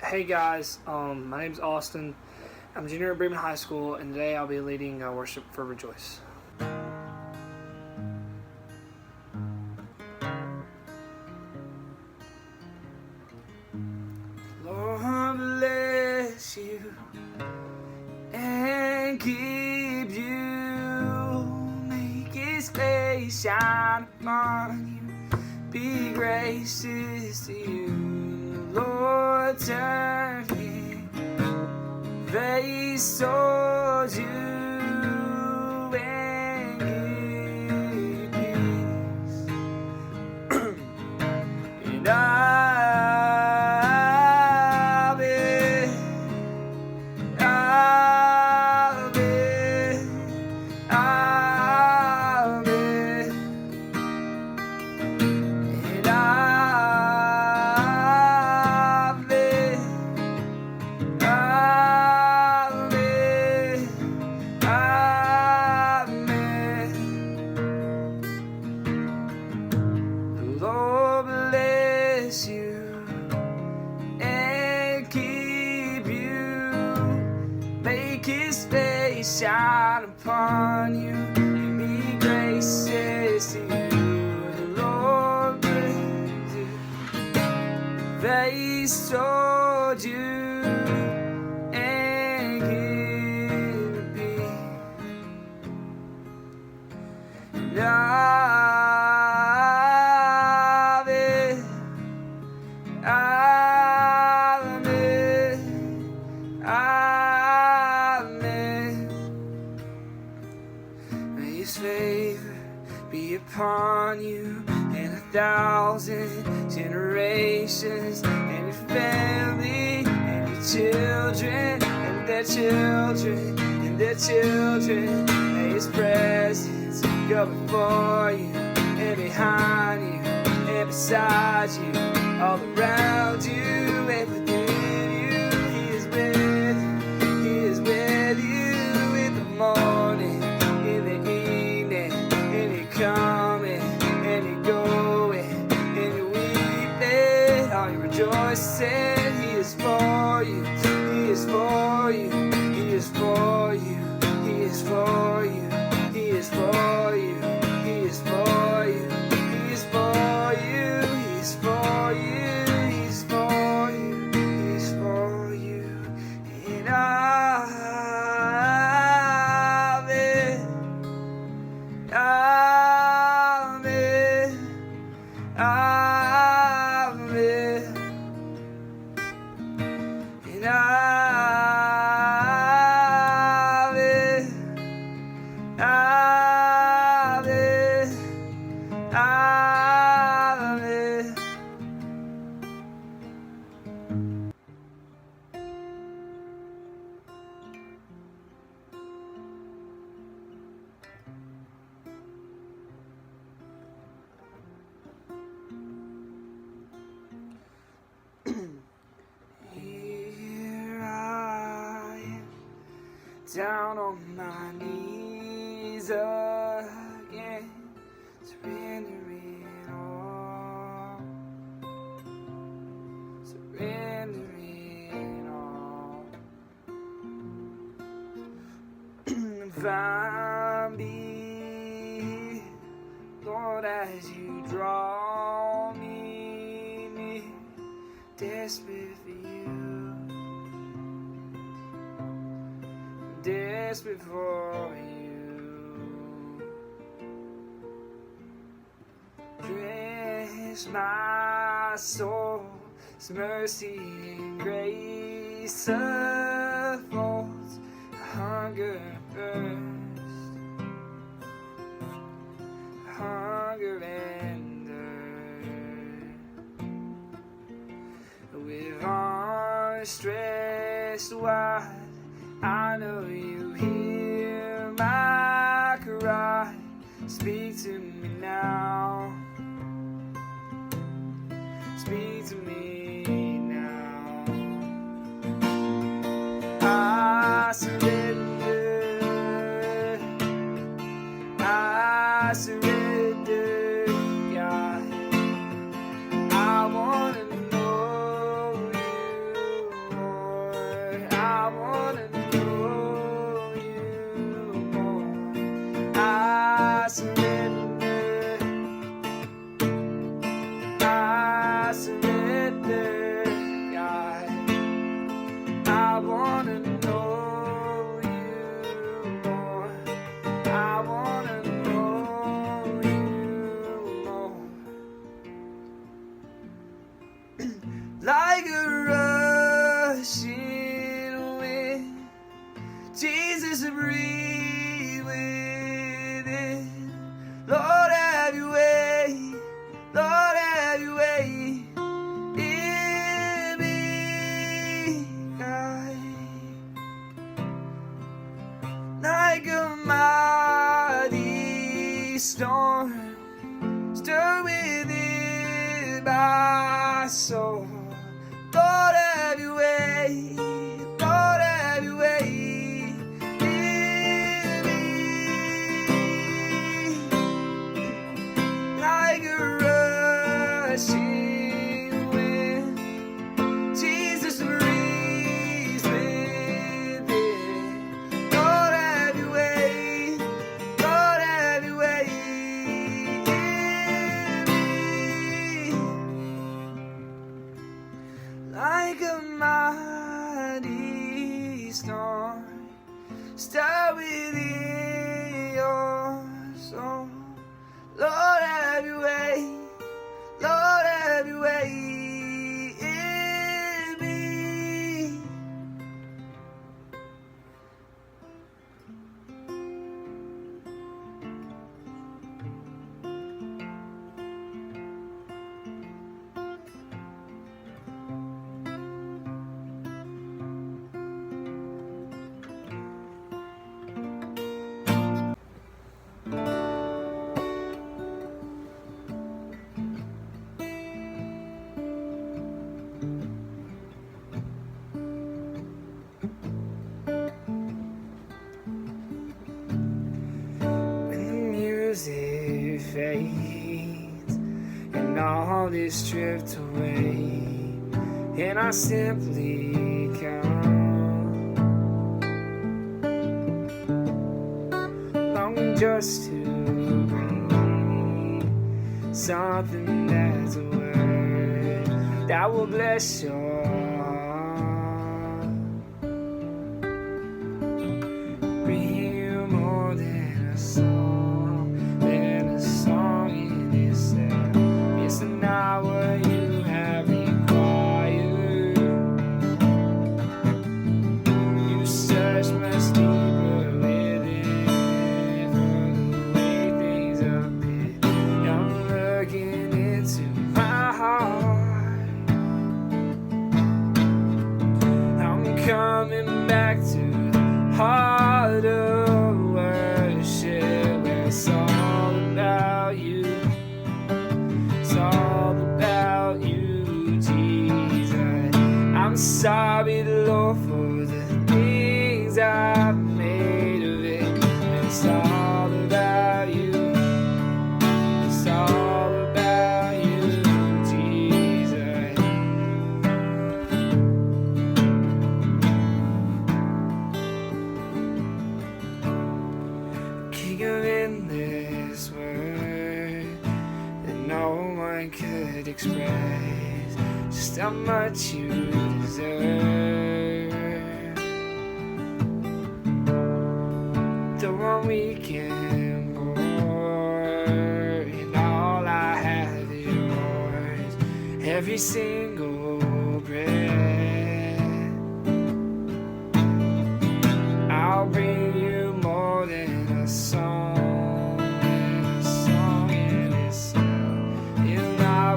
Hey guys, my name's Austin. I'm a junior at Bremen High School, and today I'll be leading worship for Rejoice. Lord bless you and keep you, make His face shine upon you, be gracious to you. Lord, turn His face towards you and give peace. And Lord bless you and keep you, make His face shine upon you, and be gracious to you. The Lord bless you, face toward you, and give peace. And May His favor be upon you and 1,000 generations, and your family, and your children, and their children, and their children. May His presence go before you, and behind you, and beside you, all around you, and within you. He is with you, He is with you in the morning, in the evening, and you're coming, and you're going, and you're weeping, are you rejoicing? He is for you, He is for you, He is for you, He is for you, He is for you, He is for you, He is for you, He is for you, He's for you, He's for you, and here I am, down on my knees again, surrendering all, surrendering all. Find me, Lord, as you draw me near, desperate for you, desperate for you. Dress my soul's mercy and grace affords hunger and thirst, hunger and thirst. With arms stretched wide, I know you hear my cry. Speak to me now, speak to me now. I surrender, I surrender, God. I want to know you like a mighty storm, stir within my soul. Lord, have your way. Lord, have your way in me. Like a rushing wind, Jesus, breathe within. Lord, have your way. Lord, have your way in me. Like a mighty storm, stir within your soul. Lord, have your way. Lord, have your way in me. Music fades and all is stripped away, and I simply come longing just to bring something that's a word that will bless your heart. Bring you more than a song. It's not what you have required. You search much deeper within for the way things appear. I'm looking into my heart. I'm coming back to the heart of worship, where it's all about you. It's all about you, Jesus. I'm sorry, Lord, for the things I've made of it. It's all about you. It's all about you, Jesus. King of endless word that no one could express just how much you deserve. The one weekend more, and all I have is yours. Every single breath, I'll bring you more than a song.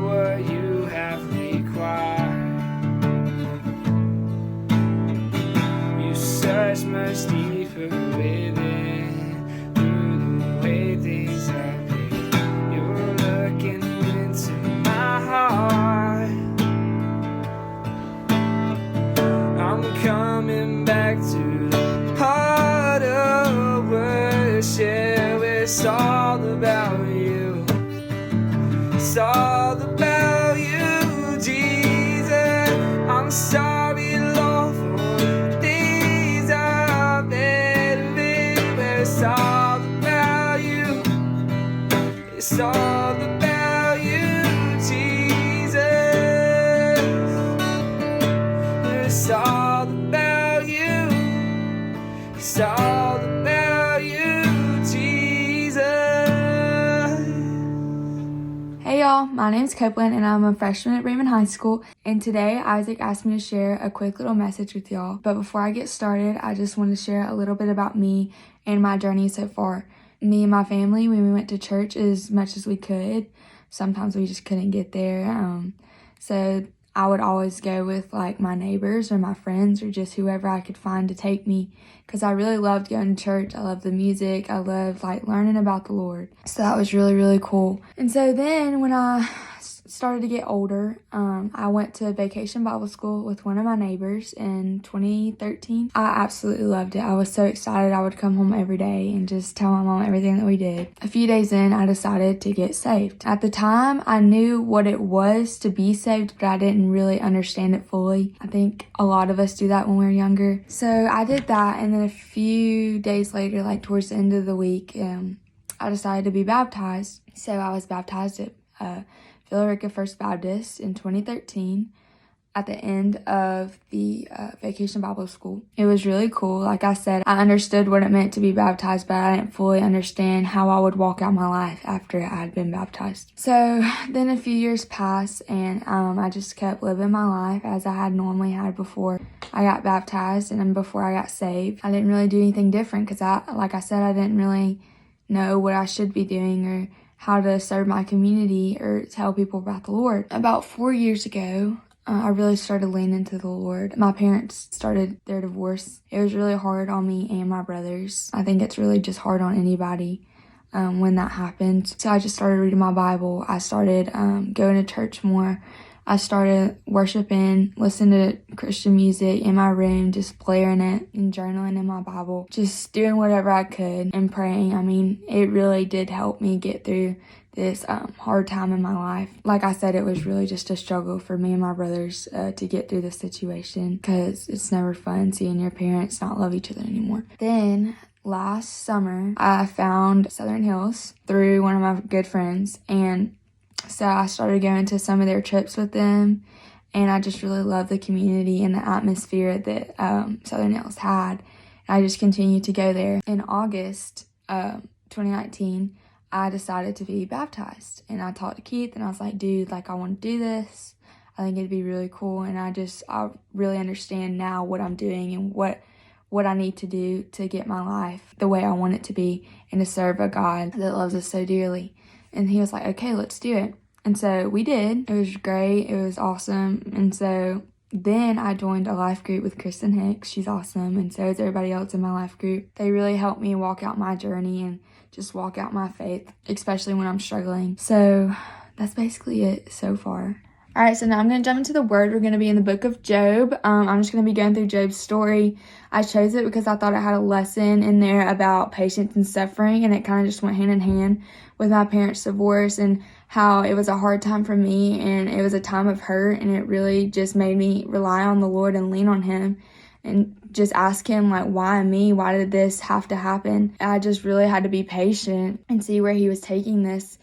What you have required. You search much deeper within through the way things appear. You're looking into my heart. I'm coming back to the heart of worship. It's all about you. It's all about you, Jesus. I'm sorry, Lord, for the things I've made of it. It's all about you. It's all about you, Jesus. It's all about you. It's all about you, Jesus. Hey y'all, my name's Copeland and I'm a freshman at Raymond High School, and today Isaac asked me to share a quick little message with y'all. But before I get started, I just want to share a little bit about me and my journey so far. Me and my family, we went to church as much as we could. Sometimes we just couldn't get there. So I would always go with like my neighbors or my friends or just whoever I could find to take me, because I really loved going to church. I loved the music. I loved like learning about the Lord. So that was really, really cool. And so then when I started to get older, I went to vacation Bible school with one of my neighbors in 2013. I absolutely loved it. I was so excited. I would come home every day and just tell my mom everything that we did. A few days in, I decided to get saved. At the time, I knew what it was to be saved, but I didn't really understand it fully. I think a lot of us do that when we're younger. So I did that, and then a few days later, like towards the end of the week, I decided to be baptized. So I was baptized at Villa Rica First Baptist in 2013 at the end of the Vacation Bible School. It was really cool. Like I said, I understood what it meant to be baptized, but I didn't fully understand how I would walk out my life after I had been baptized. So then a few years passed, and I just kept living my life as I had normally had before I got baptized and then before I got saved. I didn't really do anything different because like I said, I didn't really know what I should be doing or how to serve my community or tell people about the Lord. About 4 years ago, I really started leaning to the Lord. My parents started their divorce. It was really hard on me and my brothers. I think it's really just hard on anybody when that happens. So I just started reading my Bible. I started going to church more. I started worshiping, listening to Christian music in my room, just blaring it and journaling in my Bible, just doing whatever I could and praying. I mean, it really did help me get through this hard time in my life. Like I said, it was really just a struggle for me and my brothers to get through the situation, because it's never fun seeing your parents not love each other anymore. Then last summer, I found Southern Hills through one of my good friends, and so I started going to some of their trips with them, and I just really loved the community and the atmosphere that Southern Hills had. I just continued to go there. In August 2019, I decided to be baptized, and I talked to Keith, and I was like, dude, like I want to do this. I think it'd be really cool, and I really understand now what I'm doing and what I need to do to get my life the way I want it to be and to serve a God that loves us so dearly. And he was like, okay, let's do it. And so we did. It was great. It was awesome. And so then I joined a life group with Kristen Hicks. She's awesome. And so is everybody else in my life group. They really helped me walk out my journey and just walk out my faith, especially when I'm struggling. So that's basically it so far. All right, so now I'm going to jump into the word. We're going to be in the book of Job. I'm just going to be going through Job's story. I chose it because I thought it had a lesson in there about patience and suffering, and it kind of just went hand in hand with my parents' divorce and how it was a hard time for me, and it was a time of hurt, and it really just made me rely on the Lord and lean on him and just ask him, like, why me? Why did this have to happen? I just really had to be patient and see where he was taking this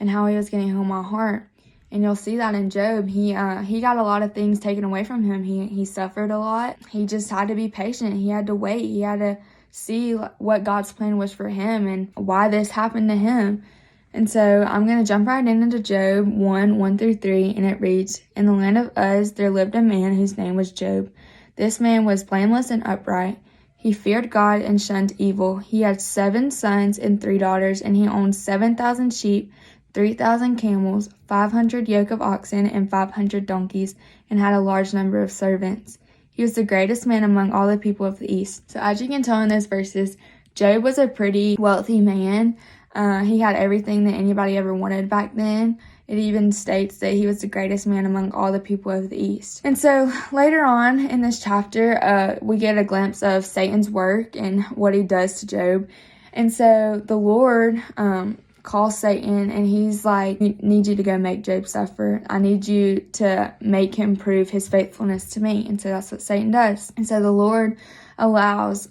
and how he was going to heal my heart. And you'll see that in Job. He got a lot of things taken away from him. He suffered a lot. He just had to be patient. He had to wait. He had to see what God's plan was for him and why this happened to him. And so I'm going to jump right into Job 1:1-3, and it reads, In the land of Uz there lived a man whose name was Job. This man was blameless and upright. He feared God and shunned evil. He had 7 sons and 3 daughters, and he owned 7,000 sheep, 3,000 camels, 500 yoke of oxen, and 500 donkeys, and had a large number of servants. He was the greatest man among all the people of the East. So as you can tell in those verses, Job was a pretty wealthy man. He had everything that anybody ever wanted back then. It even states that he was the greatest man among all the people of the East. And so later on in this chapter, we get a glimpse of Satan's work and what he does to Job. And so the Lord calls Satan, and he's like, I need you to go make Job suffer. I need you to make him prove his faithfulness to me. And so that's what Satan does. And so the Lord allows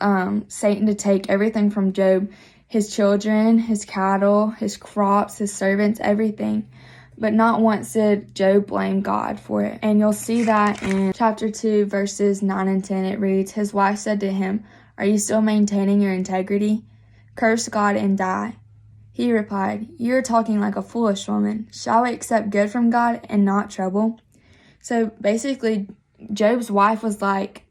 Satan to take everything from Job, his children, his cattle, his crops, his servants, everything. But not once did Job blame God for it. And you'll see that in chapter 2, verses 9 and 10. It reads, His wife said to him, Are you still maintaining your integrity? Curse God and die. He replied, You are talking like a foolish woman. Shall we accept good from God and not trouble? So basically, Job's wife was like,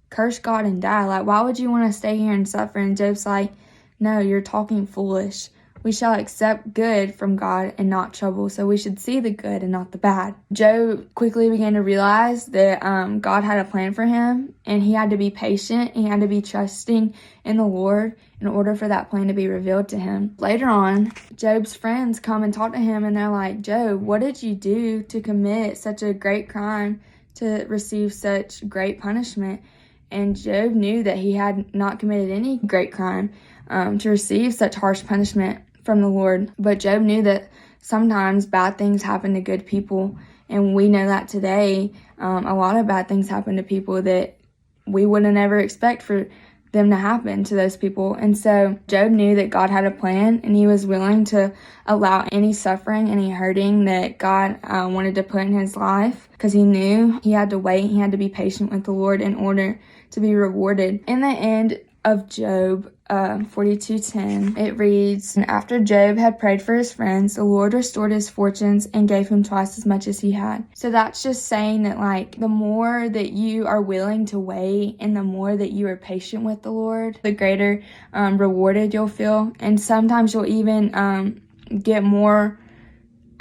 curse God and die. Like, why would you want to stay here and suffer? And Job's like, no, you're talking foolish. we shall accept good from God and not trouble. So we should see the good and not the bad. Job quickly began to realize that God had a plan for him, and he had to be patient. He had to be trusting in the Lord in order for that plan to be revealed to him. Later on, Job's friends come and talk to him, and they're like, Job, what did you do to commit such a great crime to receive such great punishment? And Job knew that he had not committed any great crime to receive such harsh punishment from the Lord. But Job knew that sometimes bad things happen to good people, and we know that today a lot of bad things happen to people that we wouldn't ever expect for them to happen to those people. And so Job knew that God had a plan, and he was willing to allow any suffering, any hurting that God wanted to put in his life, because he knew he had to wait, he had to be patient with the Lord in order to be rewarded. In the end of Job 42:10, it reads, "And after Job had prayed for his friends, the Lord restored his fortunes and gave him twice as much as he had." So that's just saying that, like, the more that you are willing to wait and the more that you are patient with the Lord, the greater rewarded you'll feel. And sometimes you'll even get more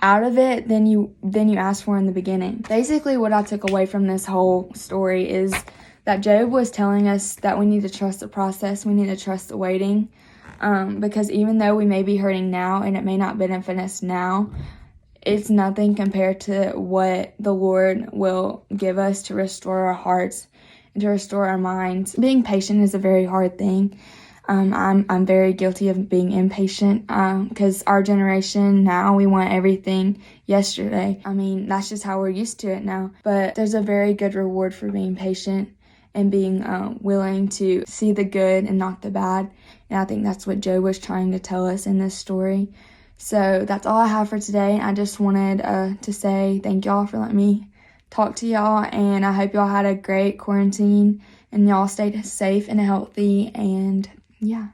out of it than you asked for in the beginning. Basically, what I took away from this whole story is that Job was telling us that we need to trust the process, we need to trust the waiting, because even though we may be hurting now and it may not benefit us now, it's nothing compared to what the Lord will give us to restore our hearts and to restore our minds. Being patient is a very hard thing. I'm very guilty of being impatient because our generation now, we want everything yesterday. I mean, that's just how we're used to it now. But there's a very good reward for being patient and being willing to see the good and not the bad. And I think that's what Job was trying to tell us in this story. So that's all I have for today. I just wanted to say thank y'all for letting me talk to y'all, and I hope y'all had a great quarantine and y'all stayed safe and healthy, and yeah.